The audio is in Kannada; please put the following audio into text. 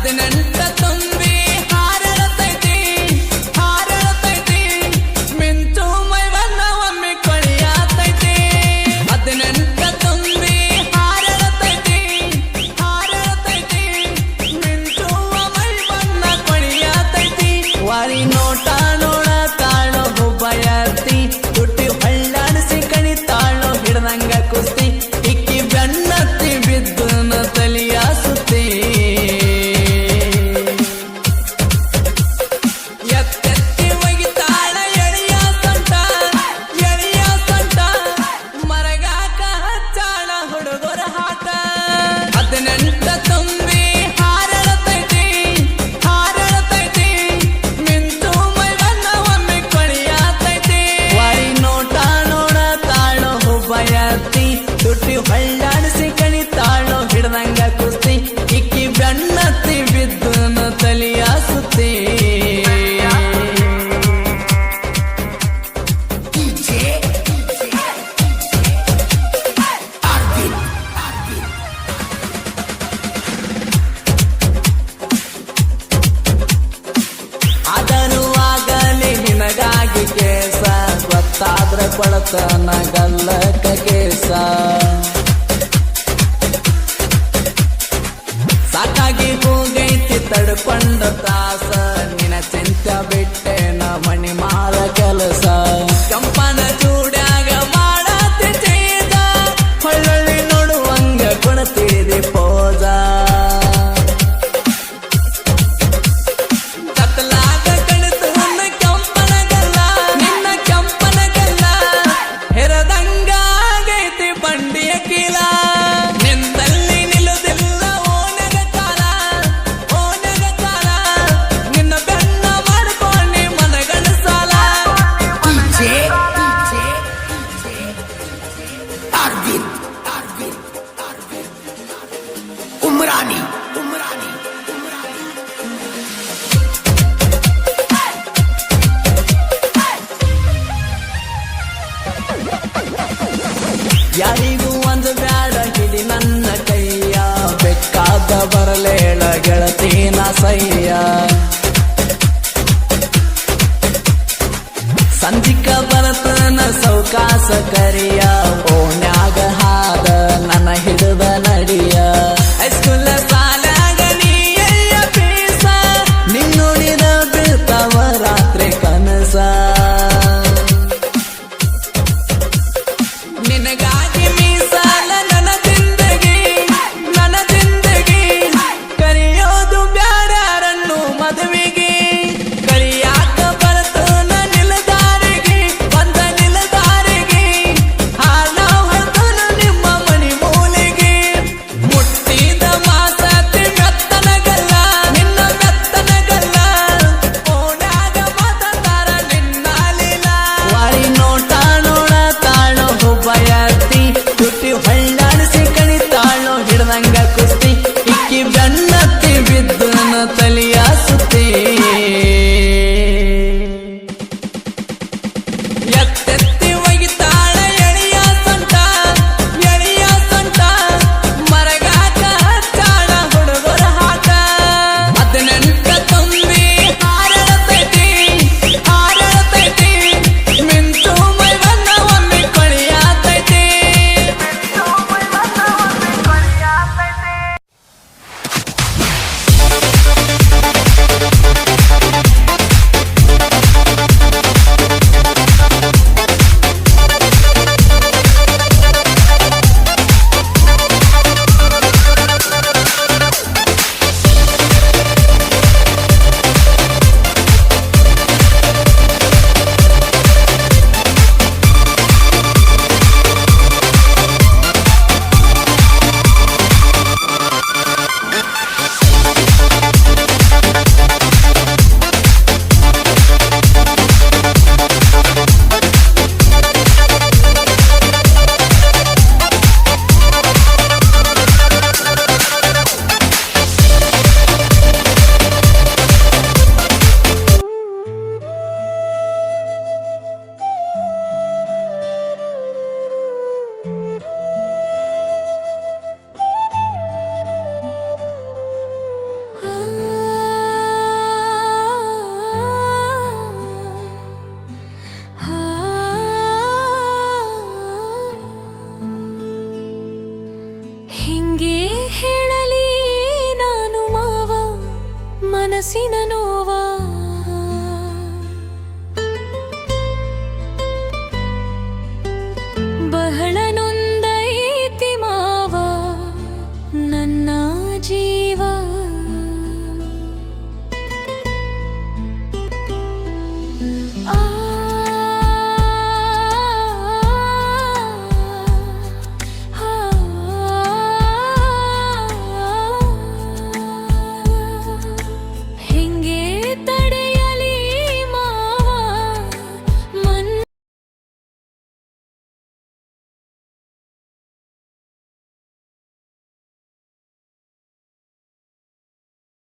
18 ತುಂಬಿ ಹಾರಳತೈತಿ ಮಿಂಚು ಮೈ ಬಣ್ಣ ಒಮ್ಮೆ ಕೊಳಿಯಾತೈತಿ 18 ತುಂಬಿ ಹಾರಳತೈತಿ ಮಿಂಚು ಮೈ ಬಣ್ಣ ಕೊಳಿಯಾತೈತಿ ವಾರಿ ನೋಟ ನೋಡ ತಾಳೋ ಹುಬ್ಬಯರ್ತಿ ತುಟ್ಟಿ ಹಳ್ಳಾಡಿಸಿ ಕಣಿತಾಳೋ ಹಿಡ್ದಂಗ ಕುಸ್ತಿ ಇಕ್ಕಿ ಬೆನ್ನತ್ತಿ ಬಿದ್ದನ ತಲಿಯ ಸುತ್ತಿ ಎತ್ತೆತ್ತಿ ಒಗಿತಾಳ ಎಳೆಯ ಸೊಂಟ ಮರಗಾಕ ಹಚ್ಚಾಳ ಹುಡುಗರ ಹಾಟ 18 ತುಂಬಿ ಹಾರಳತೈತಿ ಮಿಂಚು ಮೈ ಬಣ್ಣ ಒಮ್ಮೆ ಕೊಳಿಯಾತೈತಿ ವಾರಿ ನೋಟ ನೋಡ ತಾಳೋ ಹುಬ್ಬಯತ್ತಿ ತುಟ್ಟಿ ಹಳ್ಳಾಡಿಸಿ ಕಣಿತಾಳೋ ಹಿಡ್ದಂಗ ಕುಸ್ತಿ ಇಕ್ಕಿ ಬೆನ್ನತ್ತಿ ಬಿದ್ದನ ತಲಿಯ ಸುತ್ತಿ ಆದರೂ ಆಗಲಿ ನಿನಗಾಗಿ ಕೇಸ ಗೊತ್ತಾದ್ರ ಕೊಳತನ ಗಲ್ಲಕ ಕೇಸ ಸಾಕಾಗಿ ಹೋಗೈತಿ ತಡ್ಕೊಂಡ ತಾಸ ನಿನ ಚಿಂತ ಬಿಟ್ಟೆನ ಮಣಿ ಮಾರ ಕೆಲಸ ಕಂಪನ ಚೂಡ್ಯಾಗ ಮಾಡತಿ ಚೇದ ಹೊಳ್ಳಿ ನೋಡುವಂಗ ಕೊಡ್ತಿದಿ ಪೋಜ ಕತ್ತಲಾಗ ಕಣಿತು ನಿನ್ನ ಕೆಂಪನಗಲ್ಲ ಹೆರದಂಗಾಗೈತಿ ಬಂಡಿಯ ಕೀಲ ನಿಂದಲ್ಲಿ ನಿಲ್ಲುದಿಲ್ಲ ಓನಗ ಕಾಲ ನಿನ್ನ ಬೆನ್ನ ಮಾಡ್ಕೊಂಡಿ ಮನಗಣ ಸಾಲ उमरानी ಯಾರಿಗೂ ಒಂದು ಬ್ಯಾಡ ಹಿಡಿ ನನ್ನ ಕೈಯ ಬೆಕ್ಕಾದ ಬರಲೇಳ ಗೆಳತಿನ ಸಯ್ಯ ಸಂಜಿಕ ಬರತನ ಸೌಕಾಸ ಕರಿಯ ಓಣ್ಯಾಗ ಹಾದ ನನ್ನ ಹಿಡಿದ ನಡಿಯ ಹೈಸ್ಕೂಲ್ ಸಾಲಾಗ ನೀಯ ಪೀಸ ನಿನ್ನುಡಿದ ಬೀಳ್ತಾವ ರಾತ್ರಿ ಕನಸ ನಿನಗಾಗಿ ಮೀಸಾಲ ನನ್ನ ಜಿಂದಗಿ ಕರೆಯೋದು ಬ್ಯಾರ್ಯಾರನ್ನು ಮದುವೆಗೆ ಕರಿಯಾಕ ಬರತು ನಿಲ್ದಾರಿಗೆ ಬಂದ ನಿಲ್ದಾರಿಗೆ ಹಾಳ ಮನಸ್ಸಿನ ನೋವ ಬಹಳ